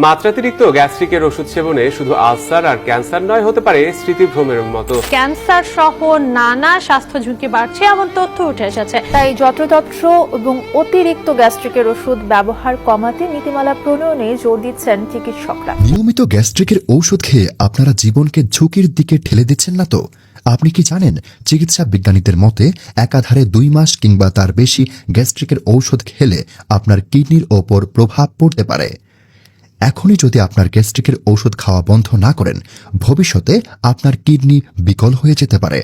মাত্রাতিরিক্ত গ্যাস্ট্রিকের ওষুধ সেবনে শুধু আলসার আর ক্যান্সার নয়, হতে পারে স্মৃতিভ্রমের মতো। ক্যান্সার সহ নানা স্বাস্থ্য ঝুঁকি বাড়ছে এমন তথ্য উঠে এসেছে। তাই যত্রতত্র এবং অতিরিক্ত গ্যাস্ট্রিকের ওষুধ ব্যবহার কমাতে নীতিমালা প্রণয়নে জোর দিচ্ছেন চিকিৎসকরা। নিয়মিত গ্যাস্ট্রিকের ঔষধ খেয়ে আপনারা জীবনকে ঝুঁকির দিকে ঠেলে দিচ্ছেন না তো? আপনি কি জানেন, চিকিৎসা বিজ্ঞানীদের মতে একাধারে 2 মাস কিংবা তার বেশি গ্যাস্ট্রিকের ঔষধ খেলে আপনার কিডনির ওপর প্রভাব পড়তে পারে। এখনই যদি আপনার গ্যাস্ট্রিকের ঔষধ খাওয়া বন্ধ না করেন, ভবিষ্যতে আপনার কিডনি বিকল হয়ে যেতে পারে,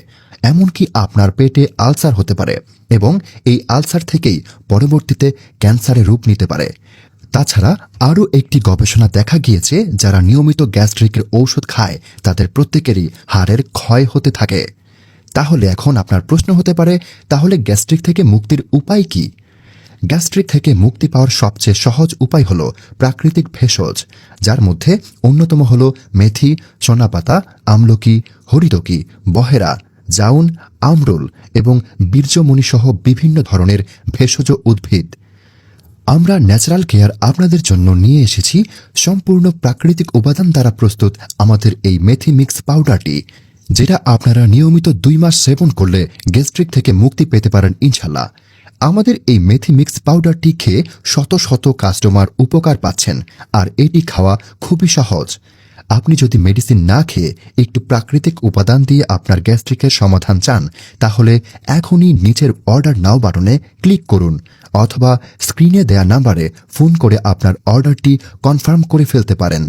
এমনকি আপনার পেটে আলসার হতে পারে এবং এই আলসার থেকেই পরবর্তীতে ক্যান্সারে রূপ নিতে পারে। তাছাড়া আরও একটি গবেষণা দেখা গিয়েছে, যারা নিয়মিত গ্যাস্ট্রিকের ঔষধ খায় তাদের প্রত্যেকেরই হাড়ের ক্ষয় হতে থাকে। তাহলে এখন আপনার প্রশ্ন হতে পারে, তাহলে গ্যাস্ট্রিক থেকে মুক্তির উপায় কি? গ্যাস্ট্রিক থেকে মুক্তি পাওয়ার সবচেয়ে সহজ উপায় হল প্রাকৃতিক ভেষজ, যার মধ্যে অন্যতম হল মেথি, চনাপাতা, আমলকি, হরিতকি, বহেরা, জাউন, আমরুল এবং বীর্যমণি সহ বিভিন্ন ধরনের ভেষজ উদ্ভিদ। আমরা ন্যাচারাল কেয়ার আপনাদের জন্য নিয়ে এসেছি সম্পূর্ণ প্রাকৃতিক উপাদান দ্বারা প্রস্তুত আমাদের এই মেথি মিক্স পাউডারটি, যেটা আপনারা নিয়মিত 2 মাস সেবন করলে গ্যাস্ট্রিক থেকে মুক্তি পেতে পারেন ইনশাল্লাহ। আমাদের এই মেথি মিক্স পাউডারটি খেয়ে শত শত কাস্টমার উপকার পাচ্ছেন, আর এটি খাওয়া খুবই সহজ। আপনি যদি মেডিসিন না খেয়ে একটু প্রাকৃতিক উপাদান দিয়ে আপনার গ্যাস্ট্রিকের সমাধান চান, তাহলে এখনই নিচের অর্ডার নাও বাটনে ক্লিক করুন অথবা স্ক্রিনে দেয়া নাম্বারে ফোন করে আপনার অর্ডারটি কনফার্ম করে ফেলতে পারেন।